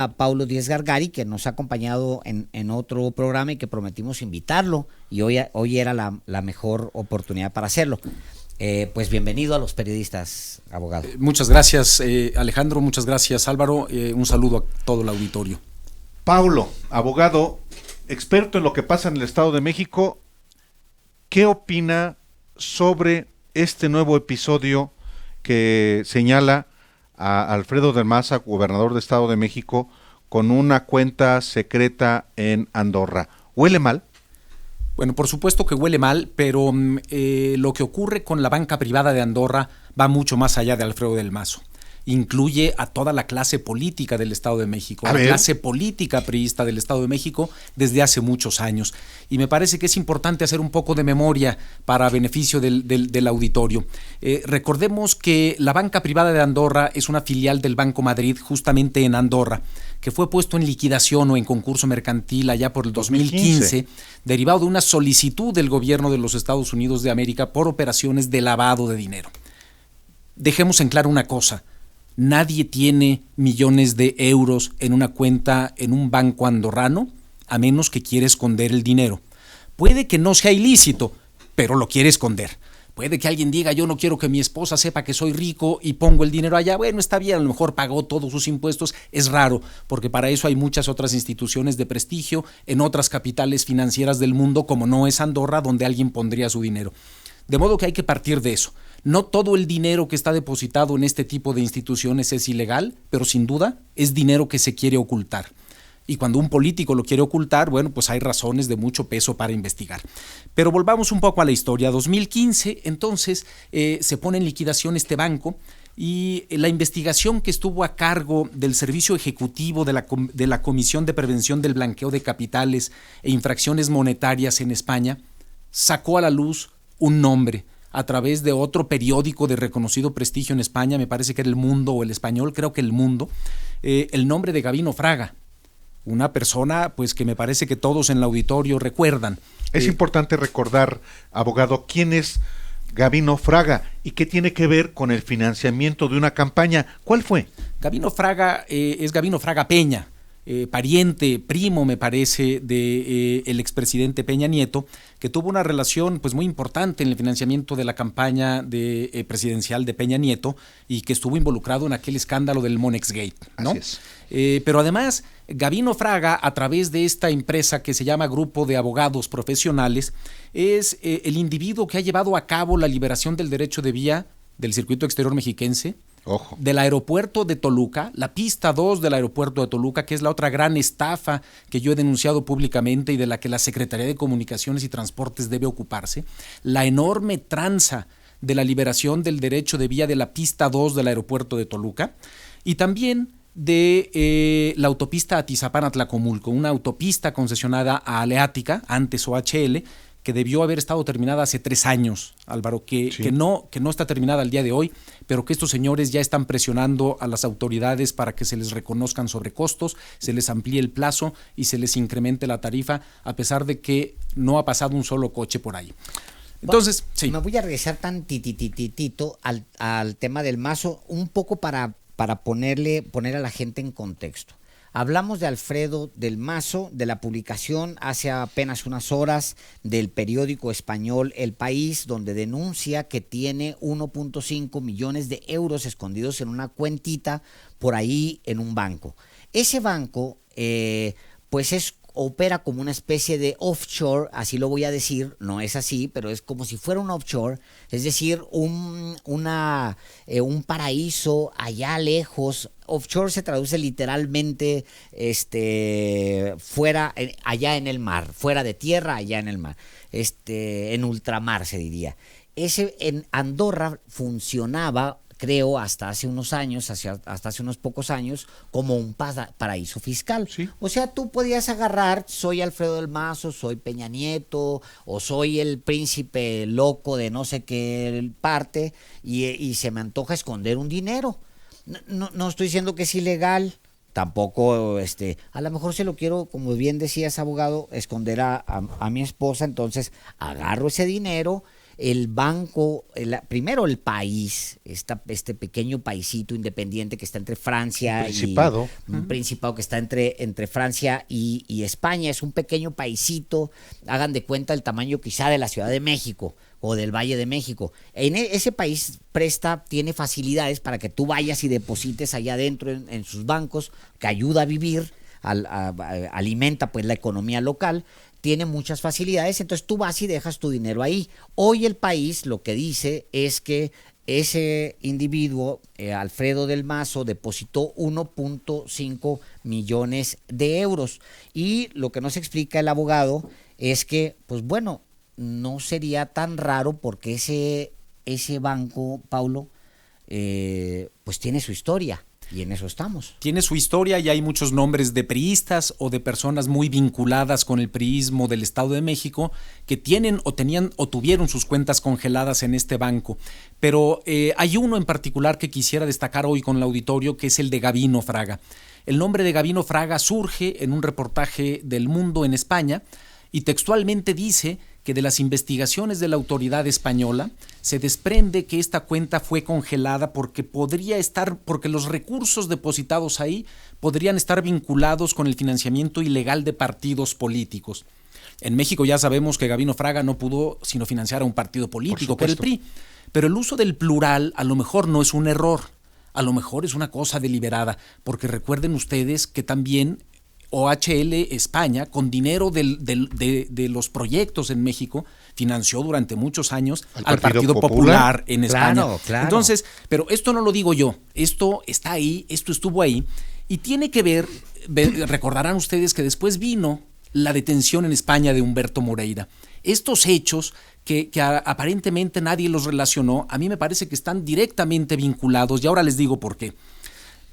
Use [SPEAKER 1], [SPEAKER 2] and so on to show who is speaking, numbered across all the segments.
[SPEAKER 1] a Paulo Díez Gargari, que nos ha acompañado en otro programa y que prometimos invitarlo, y hoy era la mejor oportunidad para hacerlo. Pues bienvenido a Los Periodistas, abogado.
[SPEAKER 2] Muchas gracias, Alejandro, muchas gracias, Álvaro. Un saludo a todo el auditorio.
[SPEAKER 3] Paulo, abogado, experto en lo que pasa en el Estado de México, ¿qué opina sobre este nuevo episodio que señala a Alfredo del Maza, gobernador de Estado de México, con una cuenta secreta en Andorra? ¿Huele mal?
[SPEAKER 2] Bueno, por supuesto que huele mal, pero lo que ocurre con la banca privada de Andorra va mucho más allá de Alfredo del Mazo. Incluye a toda la clase política del Estado de México, la clase política priista del Estado de México desde hace muchos años. Y me parece que es importante hacer un poco de memoria para beneficio del auditorio. Recordemos que la banca privada de Andorra es una filial del Banco Madrid, justamente en Andorra, que fue puesto en liquidación o en concurso mercantil allá por el 2015, derivado de una solicitud del gobierno de los Estados Unidos de América por operaciones de lavado de dinero. Dejemos en claro una cosa: nadie tiene millones de euros en una cuenta en un banco andorrano a menos que quiera esconder el dinero. Puede que no sea ilícito, pero lo quiere esconder. Puede que alguien diga: yo no quiero que mi esposa sepa que soy rico y pongo el dinero allá. Bueno, está bien, a lo mejor pagó todos sus impuestos. Es raro, porque para eso hay muchas otras instituciones de prestigio en otras capitales financieras del mundo, como no es Andorra, donde alguien pondría su dinero. De modo que hay que partir de eso. No todo el dinero que está depositado en este tipo de instituciones es ilegal, pero sin duda es dinero que se quiere ocultar. Y cuando un político lo quiere ocultar, bueno, pues hay razones de mucho peso para investigar. Pero volvamos un poco a la historia. 2015, entonces, se pone en liquidación este banco, y la investigación que estuvo a cargo del Servicio Ejecutivo de la Comisión de Prevención del Blanqueo de Capitales e Infracciones Monetarias en España sacó a la luz un nombre a través de otro periódico de reconocido prestigio en España, me parece que era El Mundo o El Español, creo que El Mundo, el nombre de Gabino Fraga, una persona pues que me parece que todos en el auditorio recuerdan.
[SPEAKER 3] Es importante recordar, abogado, quién es Gabino Fraga y qué tiene que ver con el financiamiento de una campaña. ¿Cuál fue?
[SPEAKER 2] Gabino Fraga es Gabino Fraga Peña, pariente, primo, me parece, de el expresidente Peña Nieto, que tuvo una relación pues muy importante en el financiamiento de la campaña presidencial de Peña Nieto, y que estuvo involucrado en aquel escándalo del Monex Gate, ¿no?
[SPEAKER 3] Así es.
[SPEAKER 2] Pero además, Gabino Fraga, a través de esta empresa que se llama Grupo de Abogados Profesionales, es el individuo que ha llevado a cabo la liberación del derecho de vía del circuito exterior mexiquense,
[SPEAKER 3] Ojo.
[SPEAKER 2] del aeropuerto de Toluca, la pista 2 del aeropuerto de Toluca, que es la otra gran estafa que yo he denunciado públicamente y de la que la Secretaría de Comunicaciones y Transportes debe ocuparse, la enorme tranza de la liberación del derecho de vía de la pista 2 del aeropuerto de Toluca, y también de la autopista Atizapán-Atlacomulco, una autopista concesionada a Aleática, antes OHL, que debió haber estado terminada hace 3 años, Álvaro, que no está terminada al día de hoy, pero que estos señores ya están presionando a las autoridades para que se les reconozcan sobrecostos, se les amplíe el plazo y se les incremente la tarifa, a pesar de que no ha pasado un solo coche por ahí. Entonces, sí.
[SPEAKER 1] Me voy a regresar tan titititito al tema del Mazo, un poco para poner a la gente en contexto. Hablamos de Alfredo del Mazo, de la publicación hace apenas unas horas del periódico español El País, donde denuncia que tiene 1.5 millones de euros escondidos en una cuentita por ahí en un banco. Ese banco, pues opera como una especie de offshore, así lo voy a decir, no es así, pero es como si fuera un offshore, es decir, un paraíso allá lejos. Offshore se traduce literalmente fuera, allá en el mar, fuera de tierra, allá en el mar, en ultramar se diría. Ese en Andorra funcionaba, creo, hasta hace unos años, hasta hace unos pocos años, como un paraíso fiscal.
[SPEAKER 3] Sí.
[SPEAKER 1] O sea, tú podías agarrar: soy Alfredo del Mazo, soy Peña Nieto, o soy el príncipe loco de no sé qué parte, y se me antoja esconder un dinero. No estoy diciendo que es ilegal, tampoco, a lo mejor se lo quiero, como bien decías, abogado, esconder a mi esposa, entonces agarro ese dinero, el banco, primero el país, este pequeño paisito independiente que está entre Francia un principado que está entre Francia y España, es un pequeño paisito, hagan de cuenta el tamaño quizá de la Ciudad de México o del Valle de México. En ese país tiene facilidades para que tú vayas y deposites allá adentro en sus bancos, que ayuda a vivir, alimenta pues la economía local, tiene muchas facilidades, entonces tú vas y dejas tu dinero ahí. Hoy el país lo que dice es que ese individuo, Alfredo del Mazo, depositó 1.5 millones de euros. Y lo que nos explica el abogado es que, pues bueno, no sería tan raro porque ese banco, Paulo, pues tiene su historia. Y en eso estamos.
[SPEAKER 2] Tiene su historia y hay muchos nombres de priistas o de personas muy vinculadas con el priismo del Estado de México que tienen o tenían o tuvieron sus cuentas congeladas en este banco. Pero hay uno en particular que quisiera destacar hoy con el auditorio, que es el de Gabino Fraga. El nombre de Gabino Fraga surge en un reportaje del Mundo en España y textualmente dice que de las investigaciones de la autoridad española se desprende que esta cuenta fue congelada porque los recursos depositados ahí podrían estar vinculados con el financiamiento ilegal de partidos políticos. En México ya sabemos que Gabino Fraga no pudo sino financiar a un partido político, que era el PRI. Pero el uso del plural a lo mejor no es un error, a lo mejor es una cosa deliberada, porque recuerden ustedes que también OHL España, con dinero de los proyectos en México, financió durante muchos años al Partido Popular en España.
[SPEAKER 1] Claro.
[SPEAKER 2] Entonces, pero esto no lo digo yo, esto está ahí, esto estuvo ahí, y tiene que ver, recordarán ustedes que después vino la detención en España de Humberto Moreira. Estos hechos que aparentemente nadie los relacionó, a mí me parece que están directamente vinculados, y ahora les digo por qué.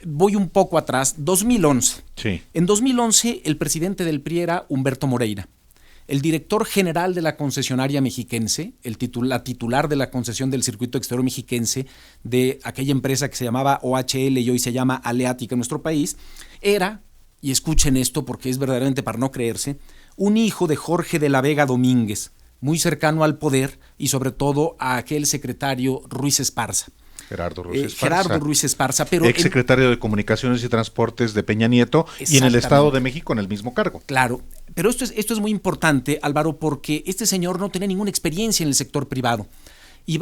[SPEAKER 2] Voy un poco atrás, 2011.
[SPEAKER 3] Sí.
[SPEAKER 2] En 2011 el presidente del PRI era Humberto Moreira. El director general de la concesionaria mexiquense, la titular de la concesión del circuito exterior mexiquense de aquella empresa que se llamaba OHL y hoy se llama Aleática en nuestro país, era, y escuchen esto porque es verdaderamente para no creerse, un hijo de Jorge de la Vega Domínguez, muy cercano al poder y sobre todo a aquel secretario Ruiz Esparza.
[SPEAKER 3] Gerardo Ruiz Esparza,
[SPEAKER 2] pero
[SPEAKER 3] ex secretario de Comunicaciones y Transportes de Peña Nieto y en el Estado de México en el mismo cargo.
[SPEAKER 2] Claro, pero esto es muy importante, Álvaro, porque este señor no tenía ninguna experiencia en el sector privado y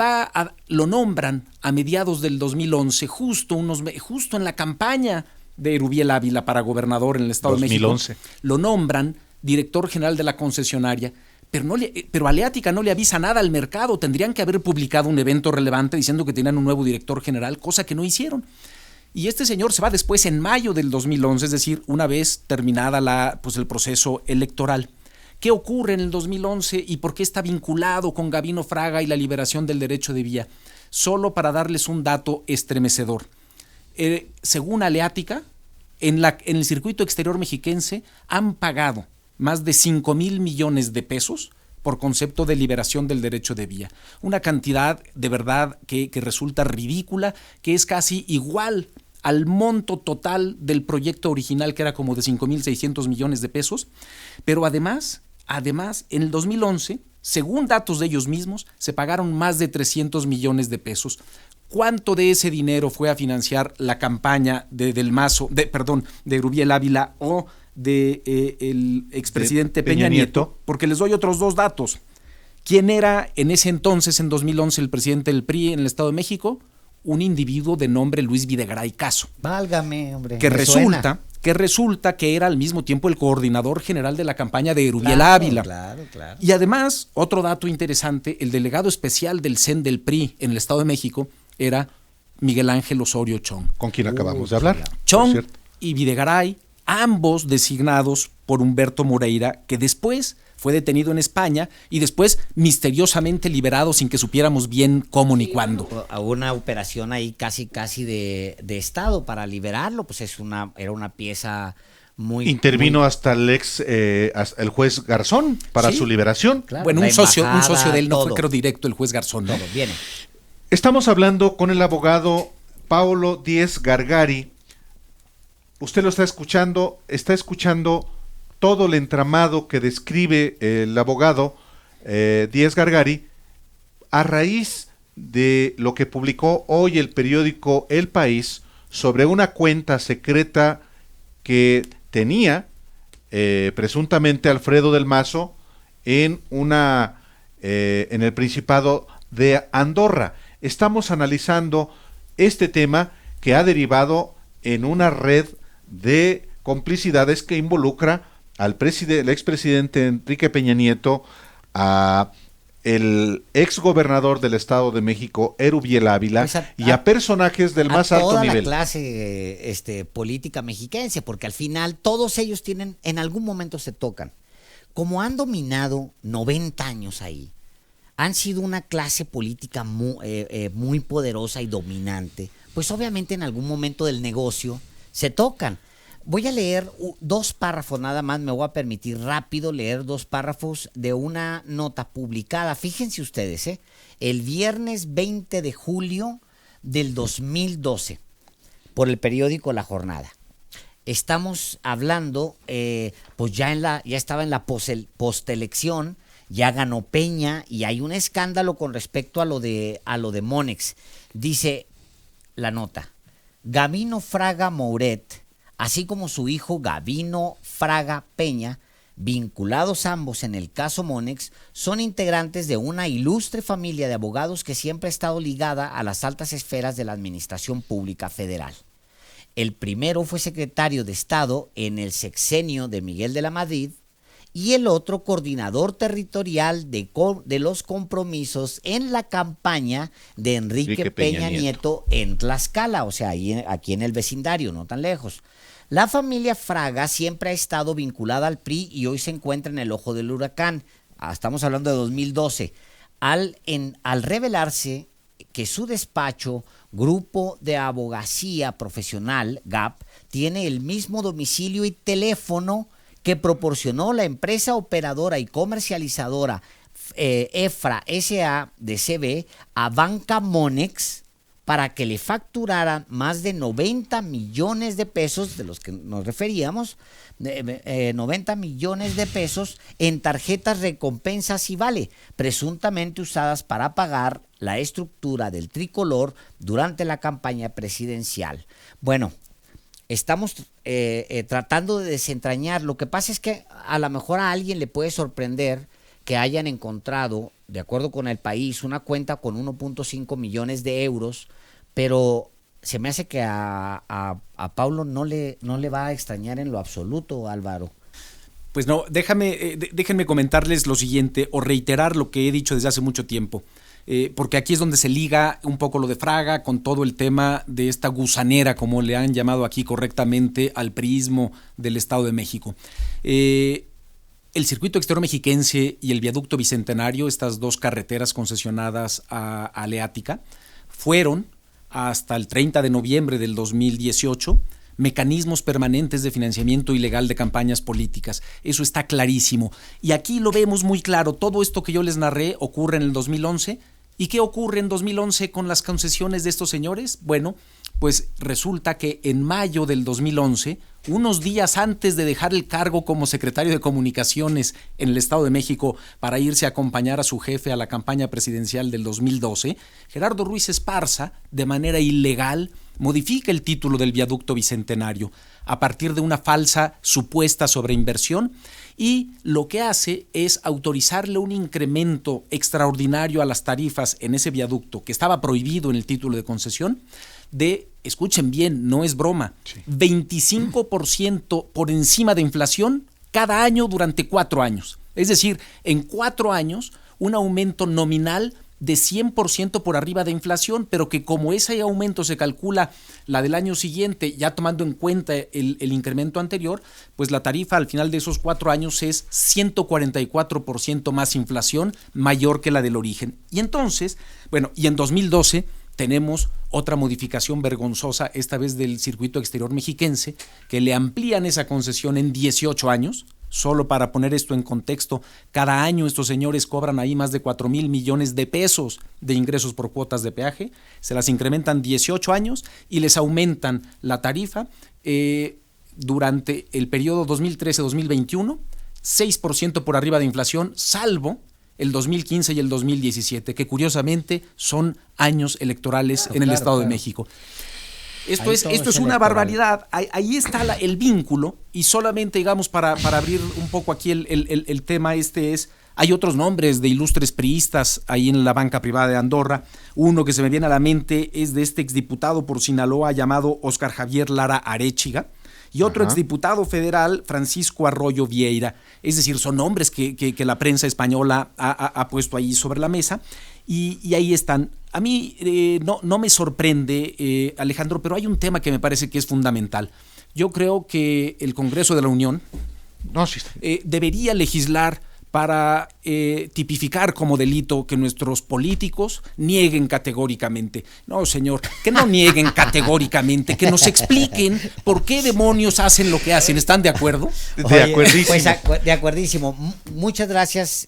[SPEAKER 2] lo nombran a mediados del 2011, justo en la campaña de Erubiel Ávila para gobernador en el Estado
[SPEAKER 3] 2011.
[SPEAKER 2] de México. Lo nombran director general de la concesionaria. Pero Aleática no le avisa nada al mercado. Tendrían que haber publicado un evento relevante diciendo que tenían un nuevo director general, cosa que no hicieron. Y este señor se va después en mayo del 2011, es decir, una vez terminada el proceso electoral. ¿Qué ocurre en el 2011 y por qué está vinculado con Gabino Fraga y la liberación del derecho de vía? Solo para darles un dato estremecedor. Según Aleática, en el circuito exterior mexiquense han pagado más de 5,000 millones de pesos por concepto de liberación del derecho de vía. Una cantidad de verdad que resulta ridícula, que es casi igual al monto total del proyecto original, que era como de 5,600 millones de pesos. Pero además, en el 2011, según datos de ellos mismos, se pagaron más de 300 millones de pesos. ¿Cuánto de ese dinero fue a financiar la campaña de Erubiel Ávila o el expresidente Peña Nieto? Porque les doy otros dos datos. ¿Quién era en ese entonces, en 2011, el presidente del PRI en el Estado de México? Un individuo de nombre Luis Videgaray Caso.
[SPEAKER 1] Válgame, hombre.
[SPEAKER 2] Que resulta que era al mismo tiempo el coordinador general de la campaña de Erubiel Ávila.
[SPEAKER 1] Claro.
[SPEAKER 2] Y además, otro dato interesante, el delegado especial del CEN del PRI en el Estado de México era Miguel Ángel Osorio Chong.
[SPEAKER 3] Con quien acabamos de hablar.
[SPEAKER 2] Chong y Videgaray, ambos designados por Humberto Moreira, que después fue detenido en España y después misteriosamente liberado sin que supiéramos bien cómo ni cuándo.
[SPEAKER 1] Hubo una operación ahí casi de Estado para liberarlo, pues era una pieza muy...
[SPEAKER 3] Intervino hasta el juez Garzón para su liberación.
[SPEAKER 2] Claro, bueno, un socio de él, no fue creo directo el juez Garzón.
[SPEAKER 1] Todo, viene.
[SPEAKER 3] Estamos hablando con el abogado Paulo Díez Gargari. Usted lo está escuchando todo el entramado que describe el abogado Díez Gargari a raíz de lo que publicó hoy el periódico El País sobre una cuenta secreta que tenía presuntamente Alfredo del Mazo en el Principado de Andorra. Estamos analizando este tema que ha derivado en una red de complicidades que involucra al el expresidente Enrique Peña Nieto, a el exgobernador del Estado de México, Erubiel Ávila, pues y a personajes del más alto nivel.
[SPEAKER 1] A toda la clase política mexiquense, porque al final todos ellos en algún momento se tocan. Como han dominado 90 años ahí, han sido una clase política muy poderosa y dominante, pues obviamente en algún momento del negocio se tocan. Voy a leer 2 párrafos nada más, me voy a permitir rápido leer 2 párrafos de una nota publicada, fíjense ustedes, el viernes 20 de julio del 2012, por el periódico La Jornada. Estamos hablando, pues ya estaba en la postelección, ya ganó Peña y hay un escándalo con respecto a lo de Monex. Dice la nota: Gavino Fraga Mouret, así como su hijo Gavino Fraga Peña, vinculados ambos en el caso Monex, son integrantes de una ilustre familia de abogados que siempre ha estado ligada a las altas esferas de la administración pública federal. El primero fue secretario de Estado en el sexenio de Miguel de la Madrid y el otro coordinador territorial de los compromisos en la campaña de Enrique Peña Nieto en Tlaxcala, o sea, aquí en el vecindario, no tan lejos. La familia Fraga siempre ha estado vinculada al PRI y hoy se encuentra en el ojo del huracán. Estamos hablando de 2012. Al revelarse que su despacho, Grupo de Abogacía Profesional, GAP, tiene el mismo domicilio y teléfono que proporcionó la empresa operadora y comercializadora EFRA S.A. de CB a Banca Monex para que le facturaran más de 90 millones de pesos, de los que nos referíamos, 90 millones de pesos en tarjetas recompensas y vale, presuntamente usadas para pagar la estructura del tricolor durante la campaña presidencial. Bueno, estamos tratando de desentrañar. Lo que pasa es que a lo mejor a alguien le puede sorprender que hayan encontrado, de acuerdo con El País, una cuenta con 1.5 millones de euros, pero se me hace que a Paulo no le va a extrañar en lo absoluto, Álvaro.
[SPEAKER 2] Pues no, déjenme comentarles lo siguiente o reiterar lo que he dicho desde hace mucho tiempo. Porque aquí es donde se liga un poco lo de Fraga con todo el tema de esta gusanera, como le han llamado aquí correctamente, al priismo del Estado de México. El circuito exterior mexiquense y el viaducto Bicentenario, estas 2 carreteras concesionadas a Aleática, fueron hasta el 30 de noviembre del 2018 mecanismos permanentes de financiamiento ilegal de campañas políticas. Eso está clarísimo. Y aquí lo vemos muy claro. Todo esto que yo les narré ocurre en el 2011. ¿Y qué ocurre en 2011 con las concesiones de estos señores? Bueno, pues resulta que en mayo del 2011, unos días antes de dejar el cargo como secretario de Comunicaciones en el Estado de México para irse a acompañar a su jefe a la campaña presidencial del 2012, Gerardo Ruiz Esparza, de manera ilegal, modifica el título del viaducto Bicentenario a partir de una falsa supuesta sobreinversión y lo que hace es autorizarle un incremento extraordinario a las tarifas en ese viaducto que estaba prohibido en el título de concesión de, escuchen bien, no es broma, 25% por encima de inflación cada año durante 4 años. Es decir, en 4 años un aumento nominal de 100% por arriba de inflación, pero que como ese aumento se calcula la del año siguiente, ya tomando en cuenta el incremento anterior, pues la tarifa al final de esos 4 años es 144% más inflación, mayor que la del origen. Y entonces, bueno, y en 2012 tenemos otra modificación vergonzosa, esta vez del circuito exterior mexiquense, que le amplían esa concesión en 18 años. Solo para poner esto en contexto, cada año estos señores cobran ahí más de 4,000 millones de pesos de ingresos por cuotas de peaje, se las incrementan 18 años y les aumentan la tarifa durante el periodo 2013-2021, 6% por arriba de inflación, salvo el 2015 y el 2017, que curiosamente son años electorales
[SPEAKER 1] Claro,
[SPEAKER 2] en el
[SPEAKER 1] claro,
[SPEAKER 2] Estado de
[SPEAKER 1] claro.
[SPEAKER 2] México. Esto
[SPEAKER 1] Ahí
[SPEAKER 2] es,
[SPEAKER 1] todo
[SPEAKER 2] esto
[SPEAKER 1] es
[SPEAKER 2] es una
[SPEAKER 1] electoral.
[SPEAKER 2] barbaridad. Ahí está el vínculo, y solamente, digamos, para abrir un poco aquí el tema es, hay otros nombres de ilustres priistas ahí en la banca privada de Andorra. Uno que se me viene a la mente es de este exdiputado por Sinaloa llamado Óscar Javier Lara Aréchiga, y otro
[SPEAKER 3] Ajá.
[SPEAKER 2] exdiputado federal, Francisco Arroyo Vieira. Es decir, son nombres que la prensa española ha puesto ahí sobre la mesa, y ahí están. A mí no me sorprende, Alejandro, pero hay un tema que me parece que es fundamental. Yo creo que el Congreso de la Unión
[SPEAKER 3] No, sí.
[SPEAKER 2] debería legislar para tipificar como delito que nuestros políticos nieguen categóricamente. No, señor, que no nieguen categóricamente, que nos expliquen por qué demonios hacen lo que hacen. ¿Están de acuerdo?
[SPEAKER 3] De
[SPEAKER 1] Oye,
[SPEAKER 3] acuerdísimo.
[SPEAKER 1] pues, de acuerdísimo. Muchas gracias.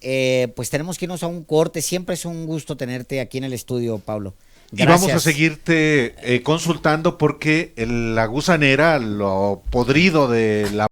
[SPEAKER 1] Pues tenemos que irnos a un corte. Siempre es un gusto tenerte aquí en el estudio, Pablo.
[SPEAKER 3] Y vamos a
[SPEAKER 1] Gracias.
[SPEAKER 3] seguirte consultando porque la gusanera, lo podrido de la